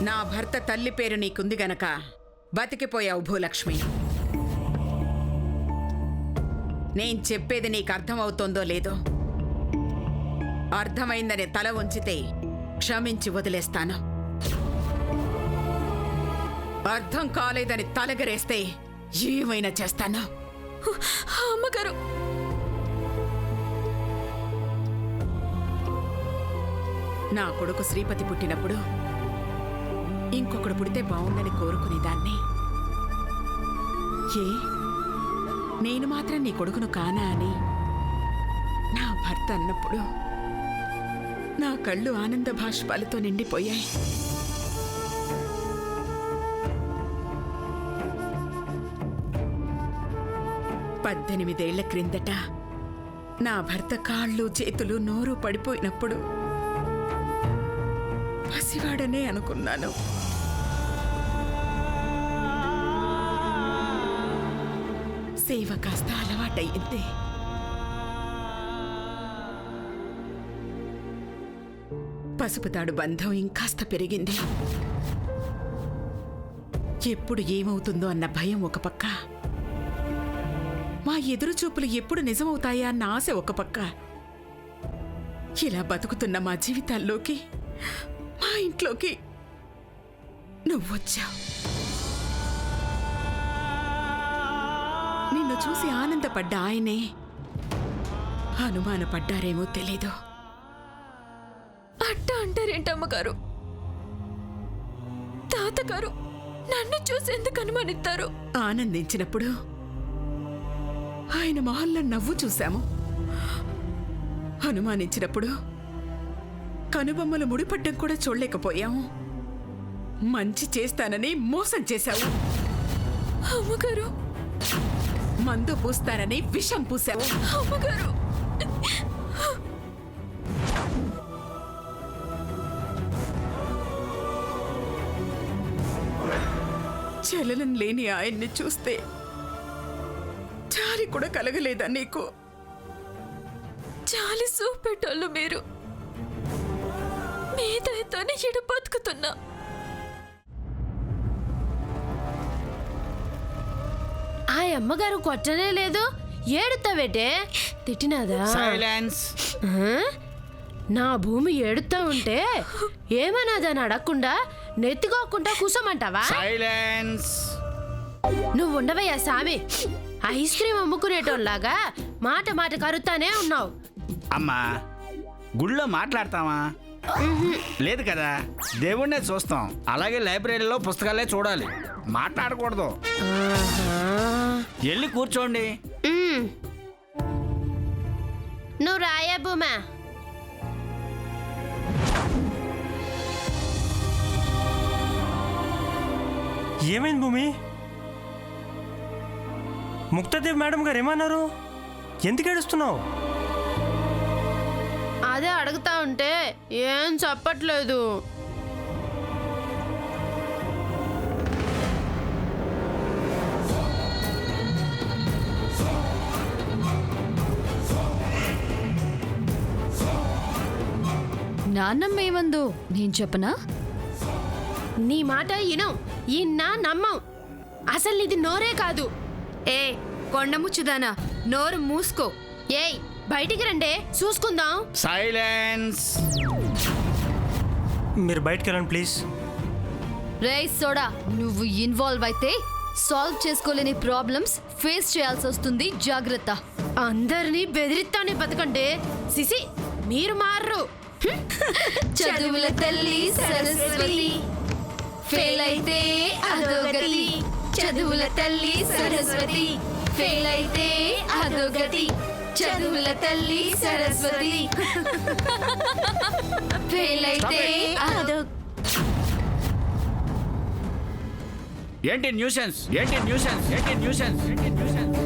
నా భర్త తల్లి పేరు నీకుంది గనక బతికిపోయావు భూలక్ష్మి. నేను చెప్పేది నీకు అర్థమవుతోందో లేదో? అర్థమైందని తల ఉంచితే క్షమించి వదిలేస్తాను. అర్థం కాలేదని తలగరేస్తే ఏమైనా చేస్తాను. అమ్మగారు, నా కొడుకు శ్రీపతి పుట్టినప్పుడు ఇంకొకడు పుడితే బావుందని కోరుకునేదాన్ని. ఏ నేను మాత్రం నీ కొడుకును కానా అని నా భర్త అన్నప్పుడు నా కళ్ళు ఆనంద భాష్పాలతో నిండిపోయాయి. పద్దెనిమిదేళ్ల క్రిందట నా భర్త కాళ్ళు చేతులు నోరు పడిపోయినప్పుడు పసివాడనే అనుకున్నాను. సేవ కాస్త అలవాటయ్యింది. పసుపుతాడు బంధం ఇంకాస్త పెరిగింది. ఎప్పుడు ఏమవుతుందో అన్న భయం ఒక పక్క, మా ఎదురుచూపులు ఎప్పుడు నిజమవుతాయా అన్న ఆశ ఒక పక్క. ఇలా బతుకుతున్న మా జీవితాల్లోకి, మా ఇంట్లోకి నువ్వొచ్చావు. నిన్ను చూసి ఆనందపడ్డ ఆయనే అనుమానపడ్డారేమో తెలీదు. అట్ట అంటారేంటమ్మగారు? తాతగారు నన్ను చూసి ఎందుకు అనుమానిస్తారు? ఆనందించినప్పుడు ఆయన మొహంలో నవ్వు చూశాము. అనుమానించినప్పుడు కనుబొమ్మలు ముడిపడ్డం కూడా చూడలేకపోయాము. మంచి చేస్తానని మోసం చేశావు. అమ్మగారు, మందు పూస్తానని విషం పూసావు. అమ్మగారు, చలనం లేని ఆయన్ని చూస్తే జాలి కూడా కలగలేదా నీకు? చాలి చూపెట్టోళ్ళు మీరు. మీ దయతోనే ఇడ బతుకుతున్నా. ఆ అమ్మగారు కొట్టనే లేదు, ఏడుతావేటే? తిట్టినాదా? సైలెన్స్. నా భూమి ఏడుతా ఉంటే ఏమన్నాదని అడగకుండా నెత్తికోకుండా కూసోమంటావా? సైలెన్స్. నువ్వు ఉండవయ్యా సామి. ఐస్ క్రీమ్ అమ్ముకునేటోళ్ళలాగా మాట మాట కరుతానే ఉన్నావు. అమ్మా, గుళ్ళో మాట్లాడతామా? లేదు కదా, దేవుణ్ణే చూస్తాం. అలాగే లైబ్రరీలో పుస్తకాలే చూడాలి, మాట్లాడకూడదు. వెళ్ళి కూర్చోండి. నువ్వు రాయా భూమా. ఏమైంది భూమి? ముక్తాదేవి మేడం గారు ఏమన్నారు? ఎందుకు ఏడుస్తున్నావు? అదే అడుగుతా ఉంటే ఏం చెప్పట్లేదు. నాన్నమ్మ ఏమందో నేను చెప్పనా? నీ మాట ఇనం, ఇన్నా నమ్మం. అసలు ఇది నోరే కాదు. ఏ కొండముచ్చుదానా, నోరు మూసుకో. ఏయ్ బయటికి రండే, చూసుకుందాం. సైలెన్స్. మీరు బయటికి వెళ్ళండి ప్లీజ్. రేయ్ సోడా, నువ్వు ఇన్వాల్వ్ అయితే సాల్వ్ చేసుకోలేని ప్రాబ్లమ్స్ ఫేస్ చేయాల్సి వస్తుంది. జాగ్రత్త. అందరినీ బెదిరిస్తానే బతకండి. సిసి మీరు మారరు. చదువుల తల్లి సరస్వతి, ఫెయిల్ అయితే అధోగతి. చదువుల తల్లి సరస్వతి, ఫెయిల్ అయితే అధోగతి. చదువుల తల్లి సరస్వతి, ఫెయిల్ అయితే అధో. ఏంటి న్యూసెన్స్? ఏంటి న్యూసెన్స్? ఏంటి న్యూసెన్స్? ఏంటి న్యూసెన్స్?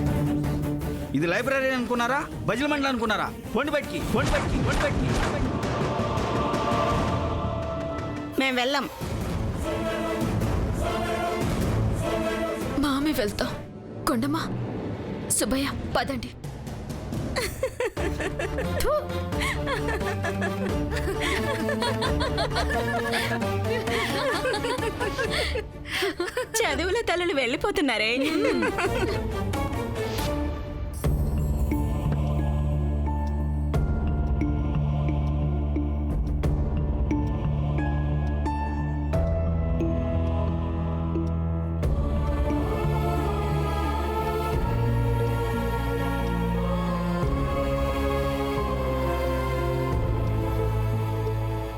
ఇది లైబ్రరీ అనుకున్నారా? బజల మండలి అనుకున్నారా? వండి బయటికి, వండి బయటికి, వండి బయటికి. మేం వెళ్ళాం. మామే వెళ్తాం. కొండమ్మ, సుబ్బయ్య పదండి. చదువుల తలలు వెళ్ళిపోతున్నారే.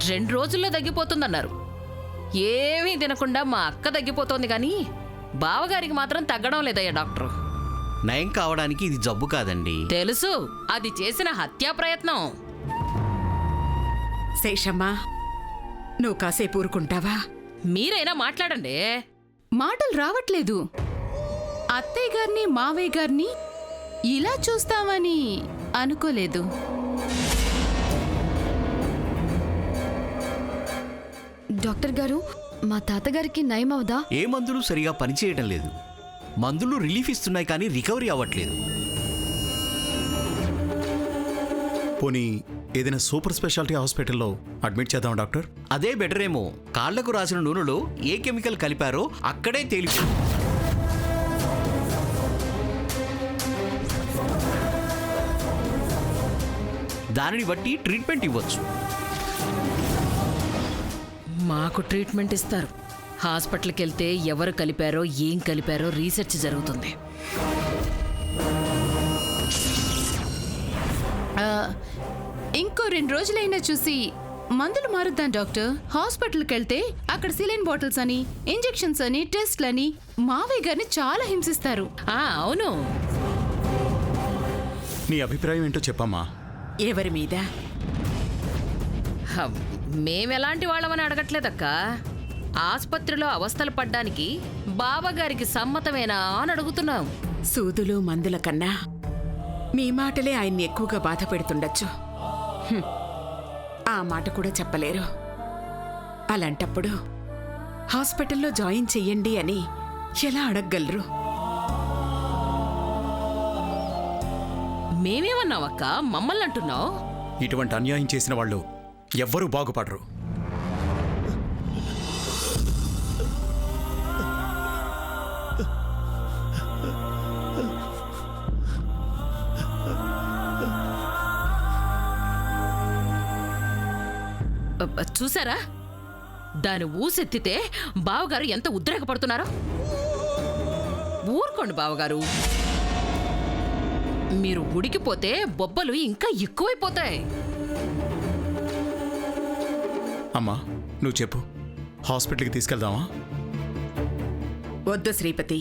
రెండు రోజుల్లో తగ్గిపోతుందన్నారు. ఏమీ తినకుండా మా అక్క తగ్గిపోతోంది కానీ బావగారికి మాత్రం తగ్గడం లేదయ్యా డాక్టర్. నయం కావడానికి ఇది జబ్బు కాదండి. తెలుసు, అది చేసిన హత్యా ప్రయత్నం. శేషమ్మా, నువ్వు కాసేపు ఊరుకుంటావా? మీరైనా మాట్లాడండి. మాటలు రావట్లేదు. అత్తయ్య గారిని మావయ్య గారిని ఇలా చూస్తామని అనుకోలేదు. డాక్టర్ గారు, మా తాతగారికి నయం అవదా? ఏ మందులు సరిగా పనిచేయడం లేదు. మందులు రిలీఫ్ ఇస్తున్నాయి కానీ రికవరీ అవ్వట్లేదు. పోనీ ఏదైనా సూపర్ స్పెషాలిటీ హాస్పిటల్లో అడ్మిట్ చేద్దాం డాక్టర్. అదే బెటర్ ఏమో. కాళ్లకు రాసిన నూనెలో ఏ కెమికల్ కలిపారో అక్కడే తేలిపోయింది. దానిని బట్టి ట్రీట్మెంట్ ఇవ్వచ్చు. మాకు ట్రీట్మెంట్ ఇస్తారు. హాస్పిటల్కి వెళ్తే ఎవరు కలిపారో ఏం కలిపారో రీసెర్చ్ జరుగుతుంది. ఇంకో 2 రోజులైనా చూసి మందులు మారుద్దాం డాక్టర్. హాస్పిటల్కి వెళ్తే అక్కడ సిలైన్ బాటిల్స్ అని, ఇంజెక్షన్స్ అని, టెస్ట్లని మావయ్య గారిని చాలా హింసిస్తారు. అవును. నీ అభిప్రాయం ఏంటో చెప్పమ్మా. ఎవరి మీద? మేమెలాంటి వాళ్ళమని అడగట్లేదక్క. ఆస్పత్రిలో అవస్థలు పడ్డానికి బావగారికి సమ్మతమేనా అని అడుగుతున్నాం. సూదులు మందుల కన్నా మీ మాటలే ఆయన్ని ఎక్కువగా బాధ పెడుతుండొచ్చు. ఆ మాట కూడా చెప్పలేరు. అలాంటప్పుడు హాస్పిటల్లో జాయిన్ చెయ్యండి అని ఎలా అడగగలరు? మేమేమన్నావక్క, మమ్మల్ని అంటున్నావు? ఇటువంటి అన్యాయం చేసిన వాళ్ళు ఎవ్వరూ బాగుపడరు. చూసారా, దాని ఊసెత్తితే బావగారు ఎంత ఉద్రేకపడుతున్నారో. ఊరుకోండి బావగారు. మీరు ఉడికిపోతే బొబ్బలు ఇంకా ఎక్కువైపోతాయి. అమ్మా నువ్వు చెప్పు, హాస్పిటల్కి తీసుకెళ్దామా? వద్దు శ్రీపతి.